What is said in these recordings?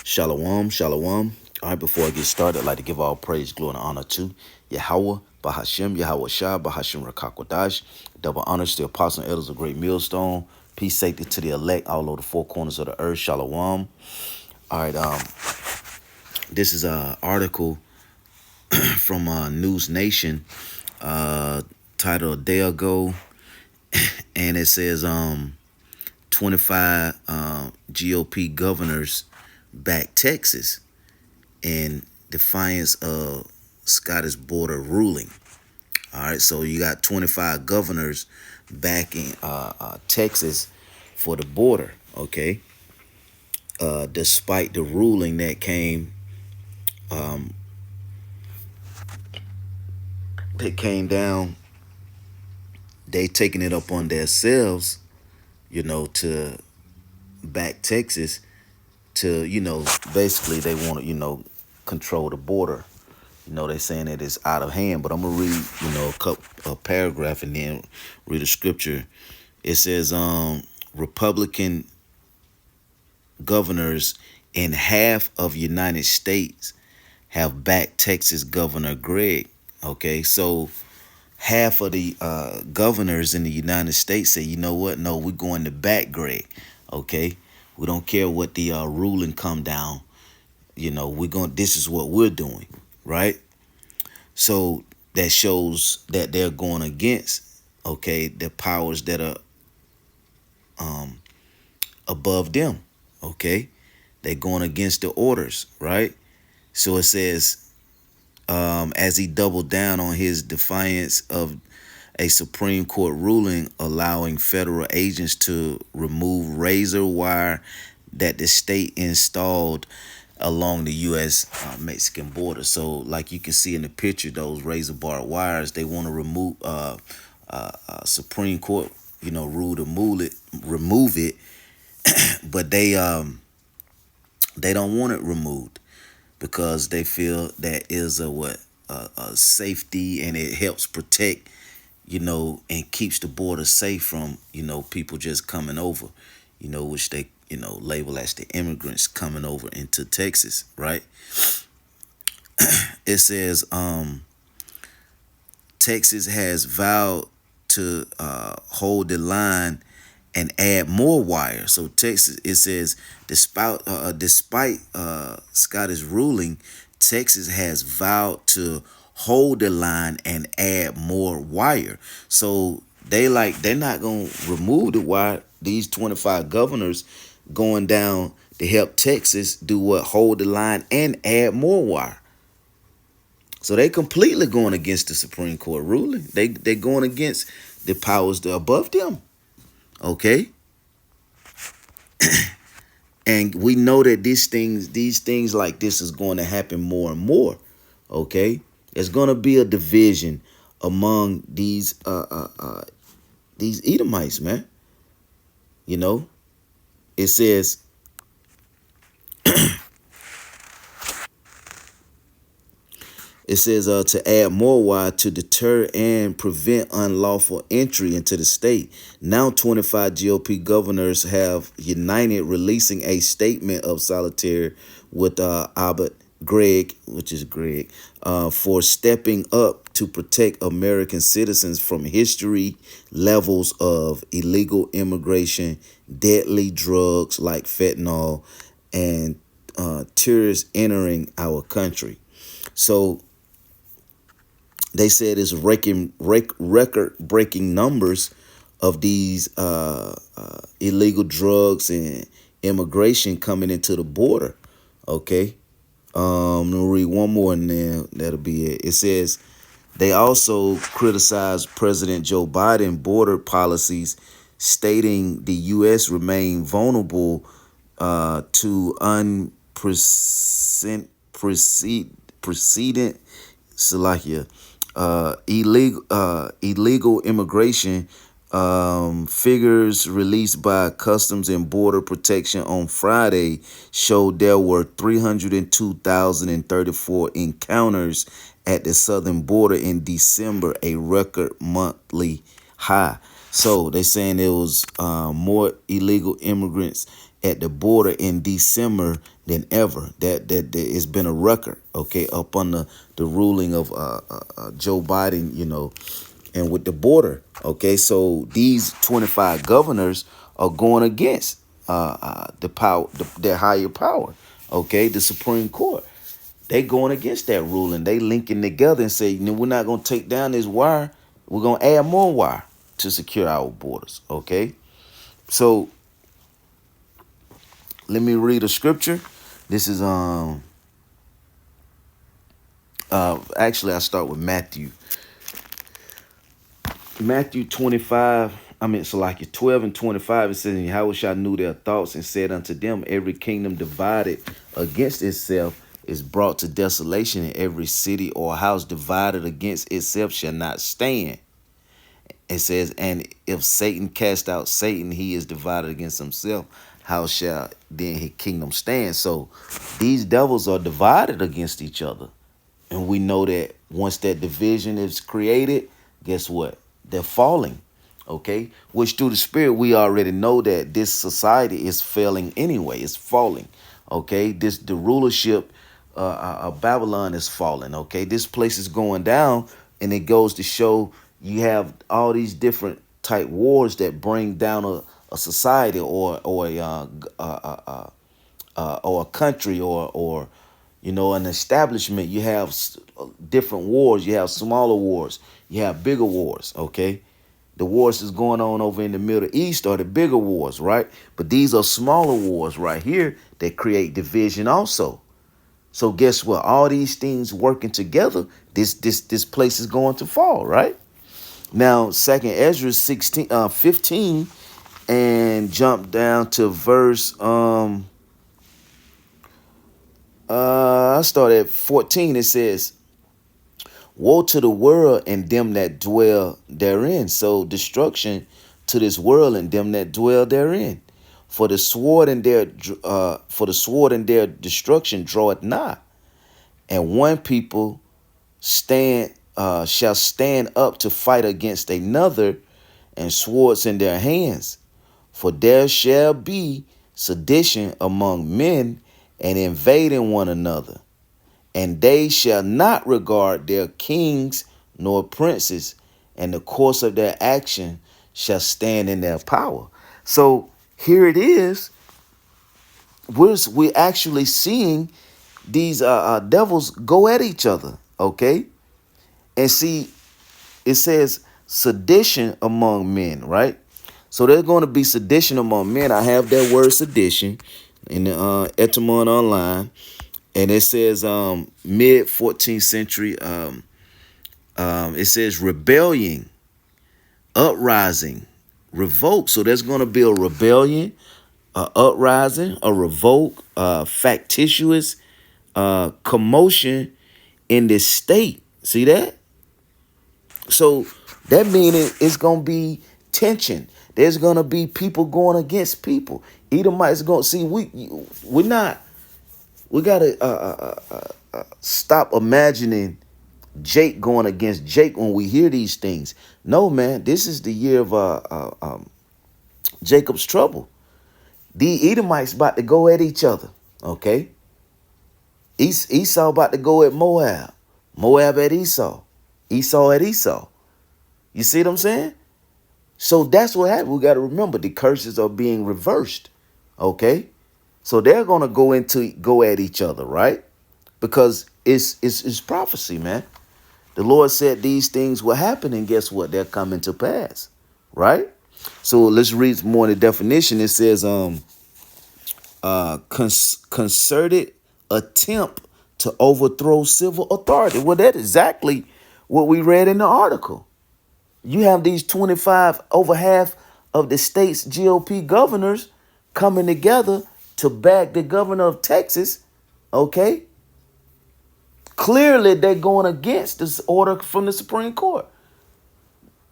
Shalom, shalom. All right, before I get started, I'd like to give all praise, glory, and honor to Yahweh, Bahashem, Yahweh Shah, Bahashem Rakakwadash. Double honors to the apostle and elders of Great Millstone. Peace, safety to the elect all over the four corners of the earth. Shalom. All right, this is an article from News Nation, titled a day ago, and it says 25 GOP governors back Texas in defiance of Scottish border ruling. All right, so you got 25 governors backing Texas for the border. Okay, despite the ruling that came down, they taking it up on themselves, to back Texas to, basically they want to, control the border. They saying that it's out of hand, but I'm gonna read, a paragraph and then read a scripture. It says, Republican governors in half of United States have backed Texas Governor Greg. Okay, so half of the governors in the United States say, you know what? No, we're going to back Greg. Okay, we don't care what the ruling come down. This is what we're doing, right? So that shows that they're going against, the powers that are above them. Okay, they're going against the orders, right? So it says, as he doubled down on his defiance of a Supreme Court ruling allowing federal agents to remove razor wire that the state installed along the U.S.-Mexican border. So like you can see in the picture, those razor barbed wires, they want to remove, Supreme Court, rule to remove it, but they don't want it removed because they feel that is a safety, and it helps protect, and keeps the border safe from, people just coming over, which they, label as the immigrants coming over into Texas, right? It says, Texas has vowed to hold the line and add more wire. So Texas, it says, despite Scottish ruling, Texas has vowed to hold the line and add more wire. So they're not gonna remove the wire. These 25 governors going down to help Texas do what? Hold the line and add more wire. So they completely going against the Supreme Court ruling. They going against the powers that are above them. Okay. And we know that these things like this is going to happen more and more. Okay. There's going to be a division among these Edomites, man. It says, to add more wire to deter and prevent unlawful entry into the state. Now 25 GOP governors have united, releasing a statement of solidarity with Albert Gregg, which is Greg, for stepping up to protect American citizens from history levels of illegal immigration, deadly drugs like fentanyl, and terrorists entering our country. So they said it's record-breaking numbers of these illegal drugs and immigration coming into the border. Okay. I'm gonna read one more and then that'll be it. It says they also criticized President Joe Biden border policies, stating the U.S. remain vulnerable to unprecedented Salakia. Illegal immigration. Figures released by Customs and Border Protection on Friday showed there were 302,034 encounters at the southern border in December, a record monthly high. So they're saying there was more illegal immigrants at the border in December than ever. That it's been a record, okay, up on the ruling of Joe Biden, and with the border, okay. So these 25 governors are going against the power, their higher power, okay, the Supreme Court. They going against that ruling. They linking together and say, we're not gonna take down this wire. We're gonna add more wire to secure our borders, okay. So let me read a scripture. This is actually I start with Matthew 25. I mean, so like 12 and 25, it says, and Yahushua knew their thoughts and said unto them, every kingdom divided against itself is brought to desolation, and every city or house divided against itself shall not stand. It says, and if Satan cast out Satan, he is divided against himself. How shall then his kingdom stand? So these devils are divided against each other. And we know that once that division is created, guess what? They're falling, okay? Which through the spirit, we already know that this society is failing anyway. It's falling, okay? The rulership of Babylon is falling, okay? This place is going down, and it goes to show you have all these different type wars that bring down a society or a country or an establishment. You have different wars. You have smaller wars. You have bigger wars, okay? The wars is going on over in the Middle East are the bigger wars, right? But these are smaller wars right here that create division also. So guess what? All these things working together, this place is going to fall, right? Now, Second Ezra 15, and jump down to verse I start at 14. It says, woe to the world and them that dwell therein. So destruction to this world and them that dwell therein. For the sword and their destruction draweth nigh, and one people shall stand up to fight against another, and swords in their hands. For there shall be sedition among men, and invading one another. And they shall not regard their kings nor princes, and the course of their action shall stand in their power. So here it is. We're actually seeing these devils go at each other, okay? And see, it says sedition among men, right? So there's going to be sedition among men. I have that word sedition in the Etymon online, and it says mid 14th century. It says rebellion, uprising, revolt. So there's going to be a rebellion, a uprising, a revolt, factitious commotion in this state. See that? So that means it's going to be tension. There's going to be people going against people. Edomites going to see, we got to stop imagining Jake going against Jake when we hear these things. No, man, this is the year of Jacob's trouble. The Edomites about to go at each other, okay? Esau about to go at Moab. Moab at Esau. Esau at Esau. You see what I'm saying? So that's what happened. We got to remember the curses are being reversed, okay? So they're going to go at each other, right? Because it's prophecy, man. The Lord said these things will happen, and guess what? They're coming to pass, right? So let's read more in the definition. It says concerted attempt to overthrow civil authority. Well, that's exactly what we read in the article. You have these 25, over half of the state's GOP governors coming together to back the governor of Texas, okay? Clearly, they're going against this order from the Supreme Court,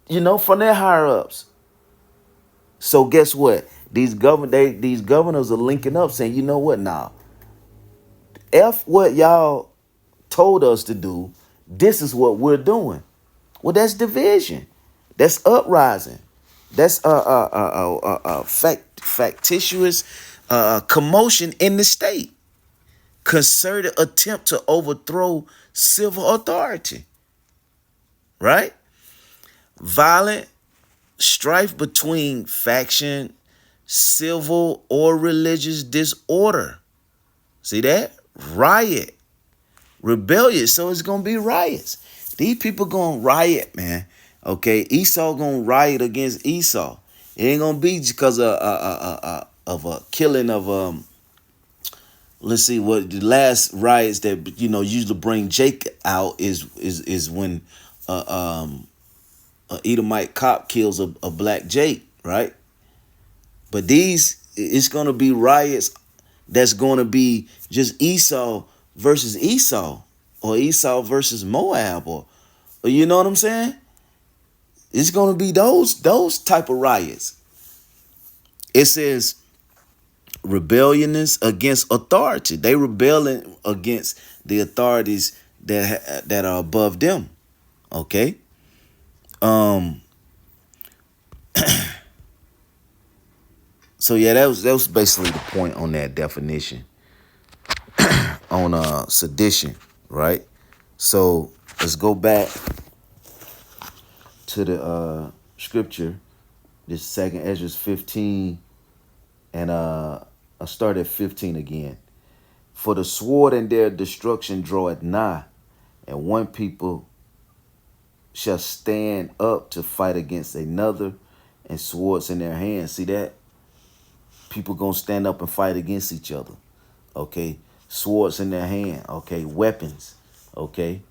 from their higher-ups. So guess what? These governors are linking up saying, you know what now? F what y'all told us to do, this is what we're doing. Well, that's division. That's uprising. That's factitious commotion in the state. concerted attempt to overthrow civil authority, right? Violent strife between faction, civil or religious disorder. See that? Riot. Rebellious. So it's going to be riots. These people going to riot, man. Okay? Esau going to riot against Esau. It ain't going to be because of a killing of let's see what the last riots that usually bring Jake out is when a Edomite cop kills a black Jake, right? But it's gonna be riots that's gonna be just Esau versus Esau, or Esau versus Moab, or you know what I'm saying? It's gonna be those type of riots. It says rebelliousness against authority. They rebelling against the authorities that are above them. Okay. So yeah, that was basically the point on that definition on sedition, right? So let's go back to the scripture, this second Ezra 15, and I start at 15 again. For the sword and their destruction draweth nigh, and one people shall stand up to fight against another, and swords in their hands. See that? People gonna stand up and fight against each other. Okay, swords in their hand. Okay, weapons. Okay,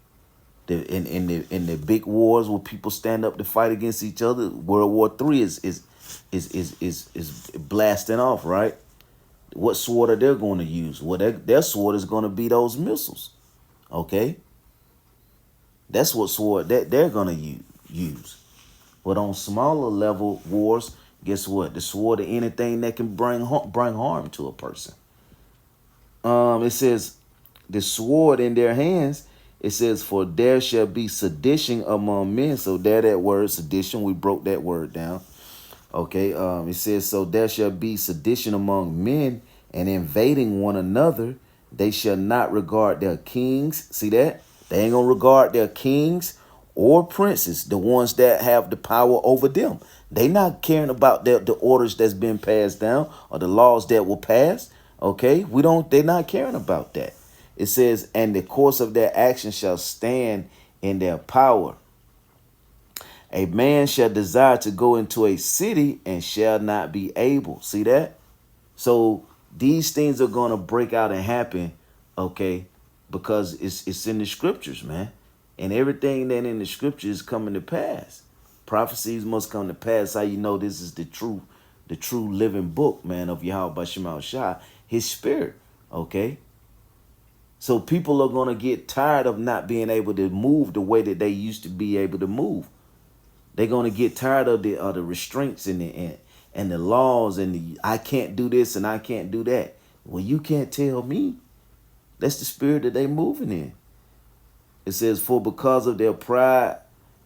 in the big wars where people stand up to fight against each other, World War III is blasting off, right? What sword are they going to use? Well, their sword is going to be those missiles. Okay, that's what sword that they're going to use. But on smaller level wars, guess what? The sword of anything that can bring harm to a person. It says the sword in their hands. It says, for there shall be sedition among men. So there, that word sedition, we broke that word down. Okay. It says, so there shall be sedition among men, and invading one another. They shall not regard their kings. See that? They ain't gonna regard their kings or princes, the ones that have the power over them. They not caring about the orders that's been passed down or the laws that were passed. Okay, they're not caring about that. It says, and the course of their action shall stand in their power. A man shall desire to go into a city and shall not be able. See that? So these things are going to break out and happen, okay, because it's in the scriptures, man. And everything that in the scriptures is coming to pass. Prophecies must come to pass. How you know this is the true living book, man, of Yahweh Bashim Shah, his spirit, okay? So people are going to get tired of not being able to move the way that they used to be able to move. They're going to get tired of the restraints and the laws and the I can't do this and I can't do that. Well, you can't tell me. That's the spirit that they moving in. It says, for because of their pride,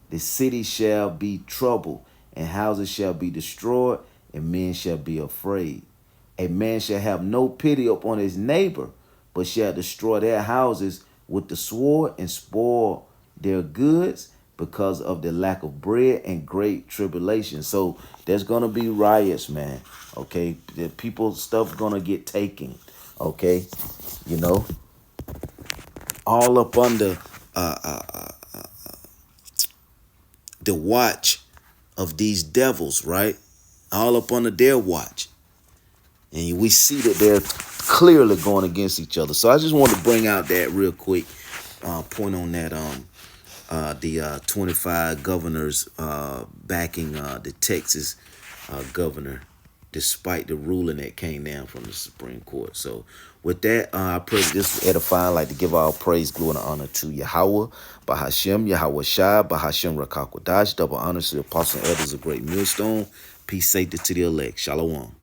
the city shall be troubled, and houses shall be destroyed, and men shall be afraid. A man shall have no pity upon his neighbor, but shall destroy their houses with the sword and spoil their goods because of the lack of bread and great tribulation. So there's going to be riots, man. Okay. The people's stuff going to get taken. Okay. You know, all up under the watch of these devils, right? All up under their watch. And we see that they're clearly going against each other. So I just want to bring out that real quick point on that. The 25 governors backing the Texas governor, despite the ruling that came down from the Supreme Court. So with that, I pray this was edifying. I'd like to give all praise, glory, and honor to Yahweh, Bahashem, Yahweh Shai, Bahashem Rakakwadash, double honors to the apostle and elders of Great Millstone. Peace, safety to the elect. Shalom.